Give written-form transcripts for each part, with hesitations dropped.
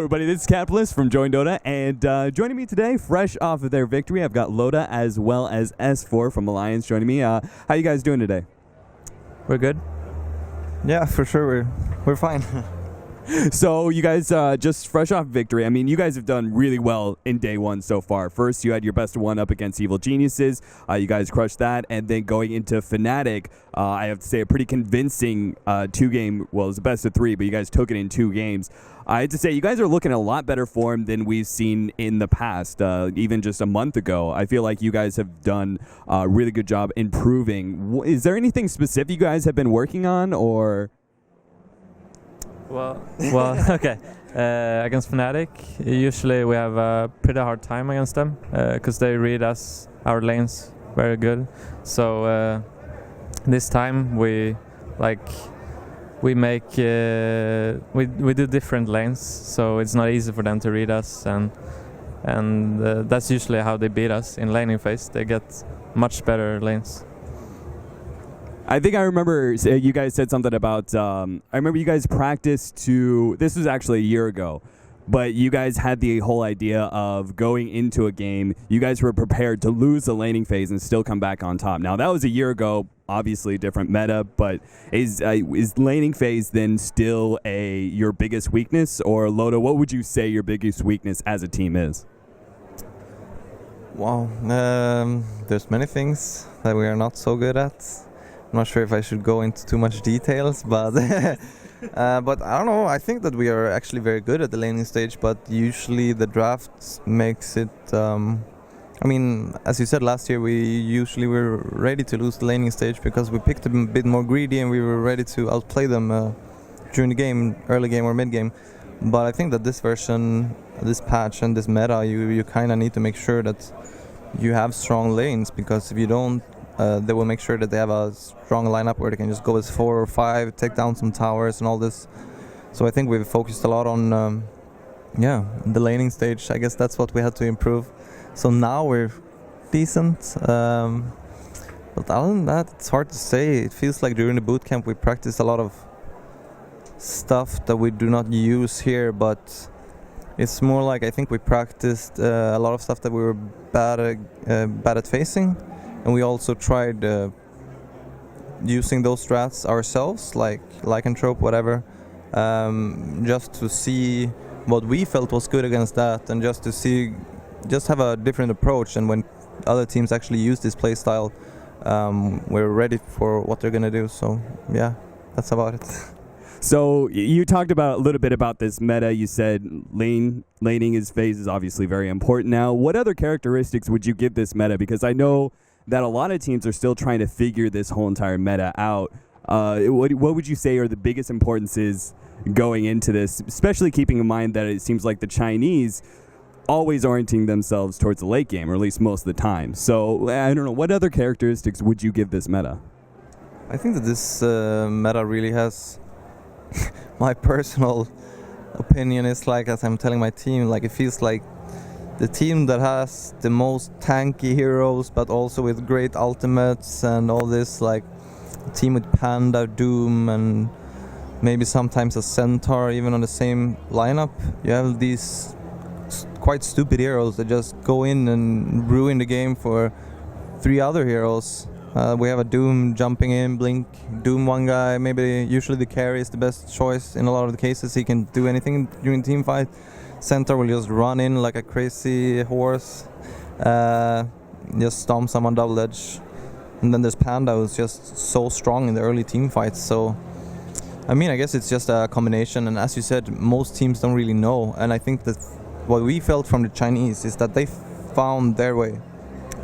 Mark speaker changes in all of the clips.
Speaker 1: everybody, this is Capitalist from Join Dota, and joining me today, fresh off of their victory, I've got Loda as well as S4 from Alliance joining me. How you guys doing today?
Speaker 2: We're good.
Speaker 3: Yeah, for sure, we're fine.
Speaker 1: So you guys just fresh off victory. I mean, you guys have done really well in day one so far. First, you had your best of one up against Evil Geniuses. You guys crushed that. And then going into Fnatic, I have to say a pretty convincing two-game, well, it was a best of three, but you guys took it in 2 games. I have to say, you guys are looking in a lot better form than we've seen in the past, even just a month ago. I feel like you guys have done a really good job improving. Is there anything specific you guys have been working on, or...?
Speaker 2: Well, okay. Against Fnatic, usually we have a pretty hard time against them because they read our lanes very good. So this time we make we do different lanes, so it's not easy for them to read us, and that's usually how they beat us in laning phase. They get much better lanes.
Speaker 1: I think I remember you guys said something about, I remember you guys practiced this was actually a year ago, but you guys had the whole idea of going into a game, you guys were prepared to lose the laning phase and still come back on top. Now, that was a year ago, obviously different meta, but is laning phase then still your biggest weakness? Or Loda, what would you say your biggest weakness as a team is?
Speaker 3: Wow, there's many things that we are not so good at. I'm not sure if I should go into too much details, but but I don't know. I think that we are actually very good at the laning stage, but usually the draft makes it. I mean, as you said last year, we usually were ready to lose the laning stage because we picked them a bit more greedy and we were ready to outplay them during the game, early game or mid game. But I think that this version, this patch and this meta, you kind of need to make sure that you have strong lanes, because if you don't, they will make sure that they have a strong lineup where they can just go as 4 or 5, take down some towers and all this. So I think we've focused a lot on, the laning stage. I guess that's what we had to improve. So now we're decent. But other than that, it's hard to say. It feels like during the bootcamp we practiced a lot of stuff that we do not use here, but it's more like I think we practiced a lot of stuff that we were bad at facing. And we also tried using those strats ourselves, like Lycanthrope, whatever, just to see what we felt was good against that, and just have a different approach. And when other teams actually use this playstyle, we're ready for what they're gonna do. So yeah, that's about it.
Speaker 1: So you talked about a little bit about this meta. You said laning phase is obviously very important now. What other characteristics would you give this meta? Because I know that a lot of teams are still trying to figure this whole entire meta out. What would you say are the biggest importances going into this, especially keeping in mind that it seems like the Chinese always orienting themselves towards the late game, or at least most of the time. So I don't know, what other characteristics would you give this meta?
Speaker 3: I think that this meta really has, my personal opinion is like, as I'm telling my team, like it feels like the team that has the most tanky heroes, but also with great ultimates and all this, like team with Panda, Doom, and maybe sometimes a Centaur even on the same lineup. You have these quite stupid heroes that just go in and ruin the game for 3 other heroes. We have a Doom jumping in, Blink, Doom one guy, usually the carry is the best choice in a lot of the cases. He can do anything during team fight. Centaur will just run in like a crazy horse, just stomp someone double edge. And then there's Panda, who's just so strong in the early team fights. So, I mean, I guess it's just a combination. And as you said, most teams don't really know. And I think that what we felt from the Chinese is that they found their way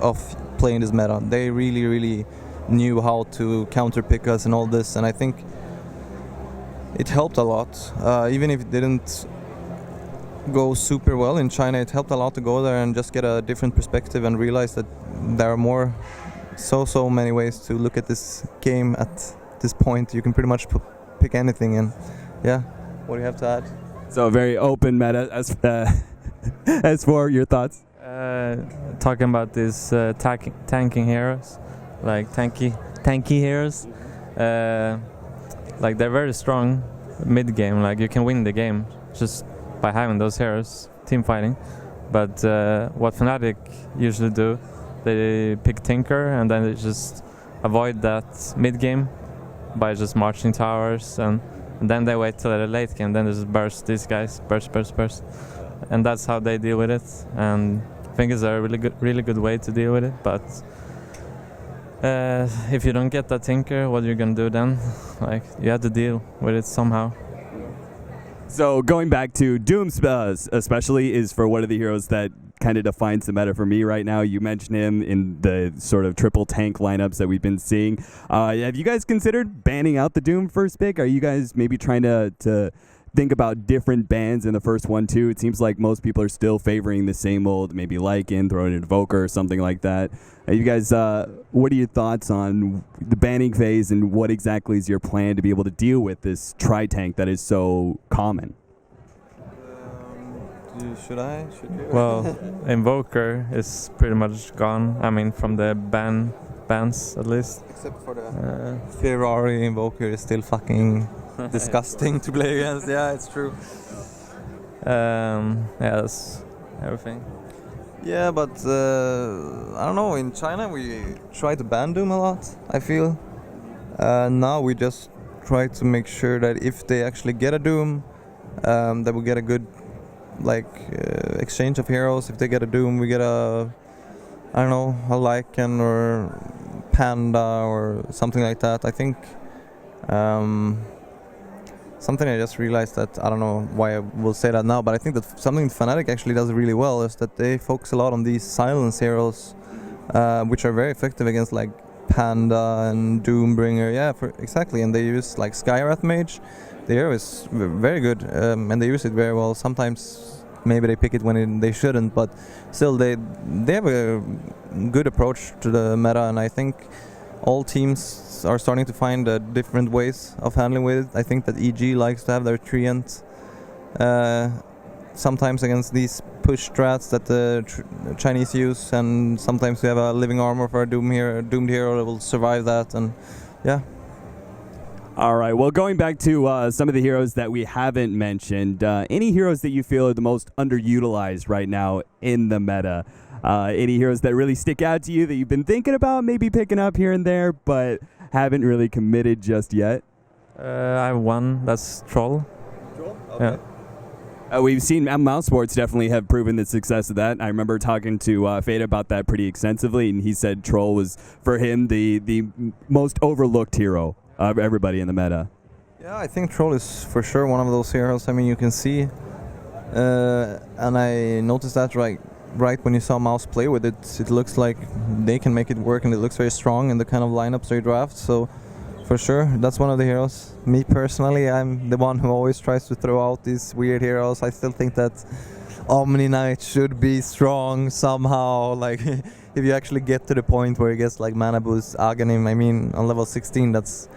Speaker 3: of playing this meta. They really, really knew how to counter pick us and all this. And I think it helped a lot, even if it didn't go super well in China. It helped a lot to go there and just get a different perspective and realize that there are so many ways to look at this game at this point. You can pretty much pick anything, and yeah, what do you have to add?
Speaker 1: So a very open meta. As for your thoughts?
Speaker 2: Talking about these tanking heroes, like tanky heroes, like they're very strong mid game. Like you can win the game just by having those heroes, team fighting. But what Fnatic usually do, they pick Tinker and then they just avoid that mid game by just marching towers, and then they wait till the late game, then they just burst these guys, burst, and that's how they deal with it. And I think it's a really good way to deal with it. But if you don't get that Tinker, what are you gonna do then? Like, you have to deal with it somehow.
Speaker 1: So going back to Doom, especially, is for one of the heroes that kind of defines the meta for me right now. You mentioned him in the sort of triple tank lineups that we've been seeing. Have you guys considered banning out the Doom first pick? Are you guys maybe trying to think about different bans in the first one too? It seems like most people are still favoring the same old, maybe Lycan, throw an Invoker or something like that. You guys, what are your thoughts on the banning phase, and what exactly is your plan to be able to deal with this tri-tank that is so common?
Speaker 3: Should you?
Speaker 2: Well, Invoker is pretty much gone. I mean, from the bans at least.
Speaker 3: Except for the Ferrari Invoker is still fucking disgusting to play against. Yeah, it's true.
Speaker 2: Yeah, that's everything.
Speaker 3: Yeah, but I don't know. In China, we try to ban Doom a lot, I feel. Now we just try to make sure that if they actually get a Doom, that we get a good exchange of heroes. If they get a Doom, we get a Lycan or Panda or something like that. I think something I just realized that, I don't know why I will say that now, but I think that something Fnatic actually does really well is that they focus a lot on these silence heroes, which are very effective against like Panda and Doombringer. Yeah, exactly. And they use like Skywrath Mage. The hero is very good, and they use it very well. Sometimes maybe they pick it when they shouldn't, but still they have a good approach to the meta, and I think all teams are starting to find different ways of handling with it. I think that EG likes to have their treant sometimes against these push strats that the Chinese use, and sometimes we have a living armor for a doomed hero that will survive that, and yeah.
Speaker 1: All right, well, going back to some of the heroes that we haven't mentioned, any heroes that you feel are the most underutilized right now in the meta? Any heroes that really stick out to you that you've been thinking about maybe picking up here and there, but haven't really committed just yet?
Speaker 2: I have one, that's Troll.
Speaker 3: Troll? Okay.
Speaker 2: Yeah.
Speaker 1: We've seen Mouse Sports definitely have proven the success of that. I remember talking to Fade about that pretty extensively, and he said Troll was, for him, the most overlooked hero of everybody in the meta.
Speaker 3: Yeah, I think Troll is for sure one of those heroes. I mean, you can see, and I noticed that right when you saw Mouse play with it, it looks like they can make it work, and it looks very strong in the kind of lineups they draft. So for sure, that's one of the heroes. Me personally, I'm the one who always tries to throw out these weird heroes. I still think that Omni Knight should be strong somehow. Like, if you actually get to the point where it gets like mana boost Aghanim, I mean, on level 16, that's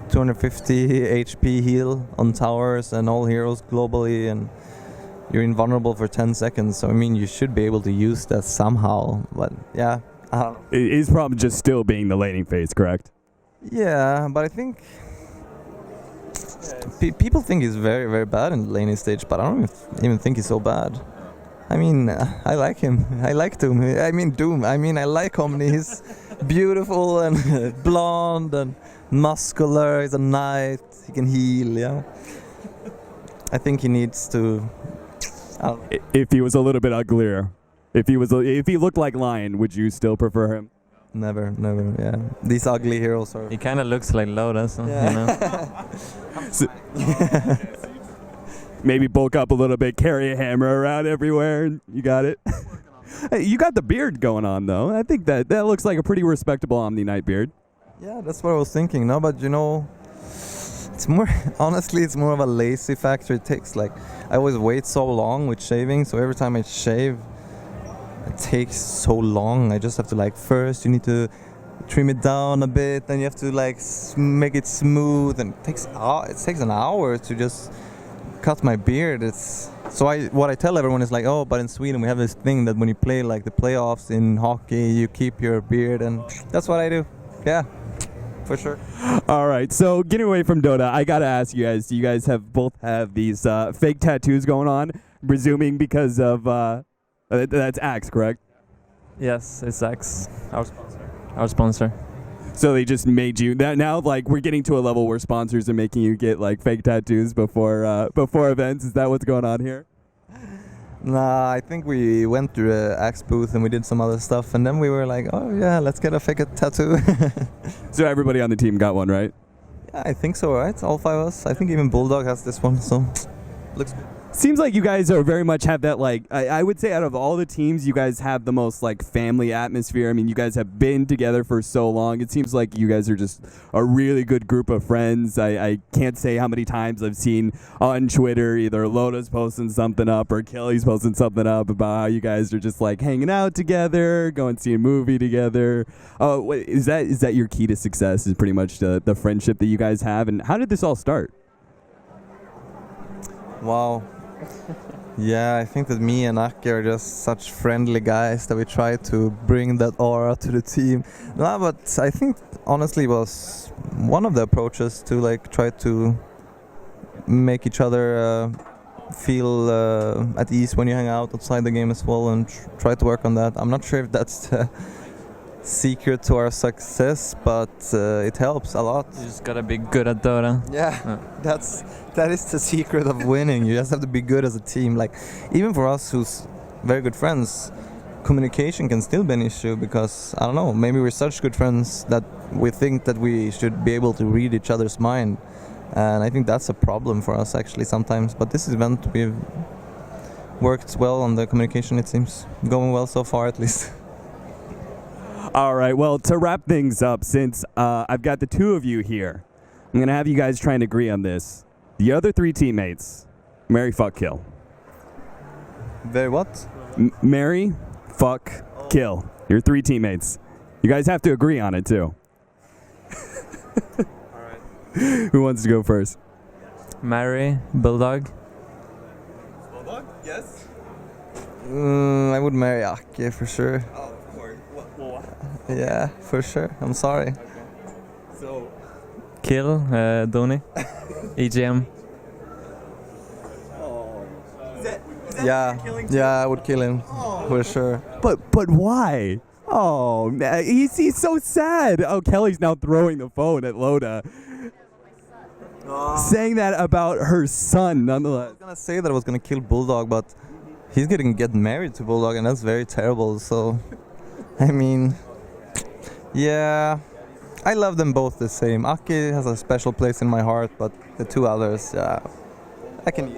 Speaker 3: 250 HP heal on towers and all heroes globally, and you're invulnerable for 10 seconds. So I mean, you should be able to use that somehow. But yeah, I don't know.
Speaker 1: His problem just still being the laning phase, correct?
Speaker 3: Yeah, but I think people think he's very, very bad in the laning stage, but I don't even think he's so bad. I mean, I like him. I like Doom. I mean, Doom. I mean, I like Omni. He's beautiful and blonde and muscular. He's a knight. He can heal, yeah. I think he needs to...
Speaker 1: If he was a little bit uglier, if he looked like Lion, would you still prefer him?
Speaker 3: Never, yeah. These ugly heroes are...
Speaker 2: He kind of looks like Lotus,
Speaker 3: yeah.
Speaker 2: You know?
Speaker 1: So, maybe bulk up a little bit, carry a hammer around everywhere, and you got it. Hey, you got the beard going on, though. I think that looks like a pretty respectable Omni Knight beard.
Speaker 3: Yeah, that's what I was thinking. No, but you know, it's more... Honestly, it's more of a lazy factor. It takes like... I always wait so long with shaving, so every time I shave, it takes so long. I just have to like, first you need to trim it down a bit, then you have to like make it smooth, and it takes an hour to just cut my beard. What I tell everyone is like, oh, but in Sweden we have this thing that when you play like the playoffs in hockey, you keep your beard, and that's what I do. Yeah, for sure.
Speaker 1: All right, so getting away from Dota, I gotta ask you guys have both have these fake tattoos going on. presuming because of that's Axe, correct?
Speaker 2: Yes, it's Axe, our sponsor. Our sponsor.
Speaker 1: So they just made you that now. Like we're getting to a level where sponsors are making you get like fake tattoos before events. Is that what's going on here?
Speaker 3: Nah, I think we went to the Axe booth and we did some other stuff, and then we were like, oh yeah, let's get a fake tattoo.
Speaker 1: So everybody on the team got one, right?
Speaker 3: Yeah, I think so, right? All 5 of us. I think even Bulldog has this one, so looks good.
Speaker 1: Seems like you guys are very much have that like I would say out of all the teams you guys have the most like family atmosphere. I mean you guys have been together for so long. It seems like you guys are just a really good group of friends. I can't say how many times I've seen on Twitter either Loda's posting something up or Kelly's posting something up about how you guys are just like hanging out together, going to see a movie together. Is that your key to success is pretty much the friendship that you guys have, and how did this all start?
Speaker 3: Wow. Yeah, I think that me and Aki are just such friendly guys that we try to bring that aura to the team. No, but I think honestly was one of the approaches to like try to make each other feel at ease when you hang out outside the game as well, and try to work on that. I'm not sure if that's the secret to our success, but it helps a lot.
Speaker 2: You just gotta be good at Dota.
Speaker 3: Yeah, that is the secret of winning. You just have to be good as a team. Like even for us who's very good friends, communication can still be an issue because I don't know, maybe we're such good friends that we think that we should be able to read each other's mind, and I think that's a problem for us actually sometimes. But this event we've worked well on the communication. It seems going well so far at least.
Speaker 1: All right, well, to wrap things up, since I've got the two of you here, I'm going to have you guys try and agree on this. The other 3 teammates, marry, fuck, kill.
Speaker 3: Very what?
Speaker 1: Marry, fuck, kill. Your 3 teammates. You guys have to agree on it, too.
Speaker 3: All right.
Speaker 1: Who wants to go first?
Speaker 2: Marry, Bulldog.
Speaker 3: Bulldog? Yes. I would marry Aki for sure.
Speaker 1: Oh, of course.
Speaker 3: Yeah, for sure. I'm sorry.
Speaker 1: Okay. So,
Speaker 2: Kill, Doni. EGM.
Speaker 1: oh.
Speaker 3: Yeah, I would kill him for sure.
Speaker 1: But why? Oh, man, he's so sad. Oh, Kelly's now throwing the phone at Loda. Saying that about her son, nonetheless.
Speaker 3: I was gonna say that I was gonna kill Bulldog, but he's gonna get married to Bulldog, and that's very terrible. So, I mean, yeah, I love them both the same. Aki has a special place in my heart, but the 2 others, yeah, I can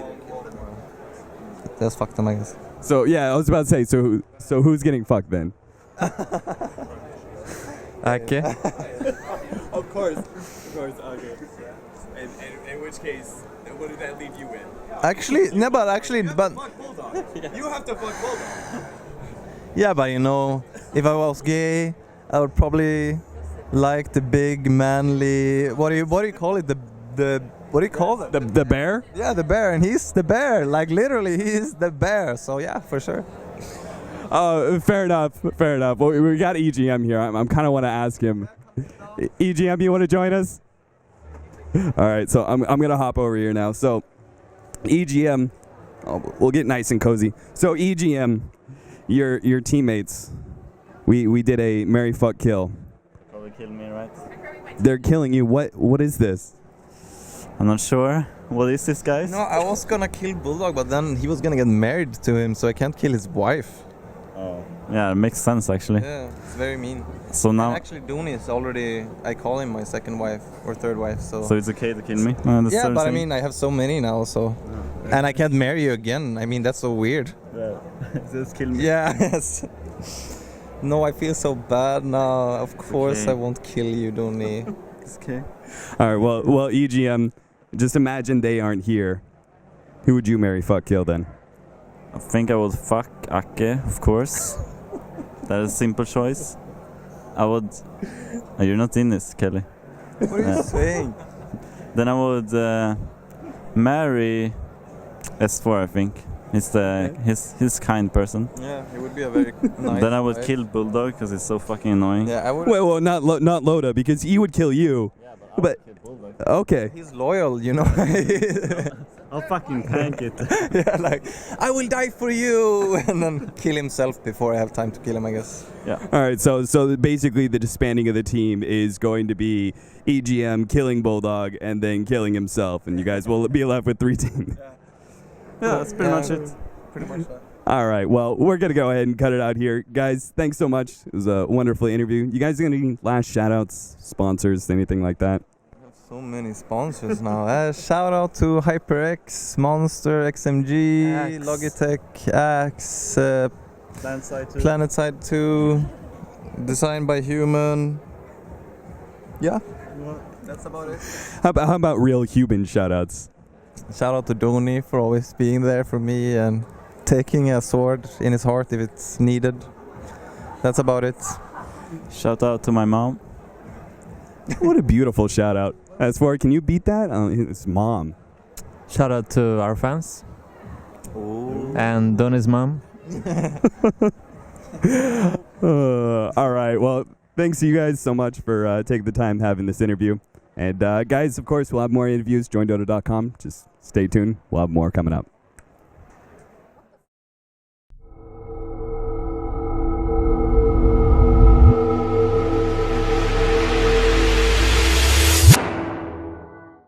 Speaker 3: just fuck them, I guess.
Speaker 1: So yeah, I was about to say. So who's getting fucked then?
Speaker 2: Ake.
Speaker 1: Of course. Okay. And in which case, what did that leave you with?
Speaker 3: Actually, no, but
Speaker 1: You have to fuck Bulldog.
Speaker 3: yeah, but you know, if I was gay, I would probably like the big manly. What do you call it? The what do you call it?
Speaker 1: The bear?
Speaker 3: Yeah, the bear, and he's the bear. Like literally, he's the bear. So yeah, for sure.
Speaker 1: Fair enough. Well, we got EGM here. I'm kind of want to ask him. EGM, you want to join us? All right, so I'm gonna hop over here now. So EGM, we'll get nice and cozy. So EGM, your teammates, we did a marry, fuck, kill.
Speaker 4: Probably kill me, right?
Speaker 1: They're killing you. What is this?
Speaker 4: I'm not sure. What is this, guys?
Speaker 3: No, I was gonna kill Bulldog, but then he was gonna get married to him, so I can't kill his wife.
Speaker 4: Oh. Yeah, it makes sense actually.
Speaker 3: Yeah, it's very mean.
Speaker 4: So now,
Speaker 3: And actually, Doni is already. I call him my second wife or third wife. So
Speaker 4: it's okay to kill me.
Speaker 3: yeah, but I mean, I have so many now, so and I can't marry you again. I mean, that's so weird.
Speaker 4: yeah. Just kill me.
Speaker 3: Yeah. Yes. No, I feel so bad now. Of course,
Speaker 4: okay.
Speaker 3: I won't kill you, Doni.
Speaker 4: It's okay.
Speaker 1: All right. Well, EGM, just imagine they aren't here. Who would you marry, fuck, kill then?
Speaker 4: I think I would fuck Ake, of course. That is a simple choice. I would. Oh, you're not in this, Kelly.
Speaker 3: What are you saying?
Speaker 4: Then I would marry S4. I think he's kind person.
Speaker 3: Yeah, he would be a very nice.
Speaker 4: Then I would
Speaker 3: wife.
Speaker 4: kill Bulldog because he's so fucking annoying.
Speaker 3: Yeah, I would.
Speaker 1: Well, not Loda, because he would kill you.
Speaker 4: Yeah, but
Speaker 1: But okay.
Speaker 3: He's loyal, you know.
Speaker 4: I'll fucking tank it.
Speaker 3: Yeah, like I will die for you, and then kill himself before I have time to kill him, I guess.
Speaker 4: Yeah.
Speaker 1: All right, so basically the disbanding of the team is going to be EGM killing Bulldog and then killing himself, and you guys will be left with 3 teams.
Speaker 4: Yeah, that's pretty much it.
Speaker 3: Pretty much that.
Speaker 1: All right, well, we're going to go ahead and cut it out here. Guys, thanks so much. It was a wonderful interview. You guys going to any last shout-outs, sponsors, anything like that?
Speaker 3: We have so many sponsors now. Shout out to HyperX, Monster, XMG,
Speaker 2: Axe.
Speaker 3: Logitech, Axe, PlanetSide 2, Designed by Human. Yeah, that's about it.
Speaker 1: How about real human shout-outs?
Speaker 3: Shout out to Donny for always being there for me and taking a sword in his heart if it's needed. That's about it.
Speaker 4: Shout out to my mom.
Speaker 1: What a beautiful shout-out. As for, can you beat that? It's mom.
Speaker 2: Shout out to our fans and Donny's mom.
Speaker 1: All right, well, thanks to you guys so much for taking the time having this interview. And guys, of course, we'll have more interviews. JoinDota.com. Just stay tuned. We'll have more coming up.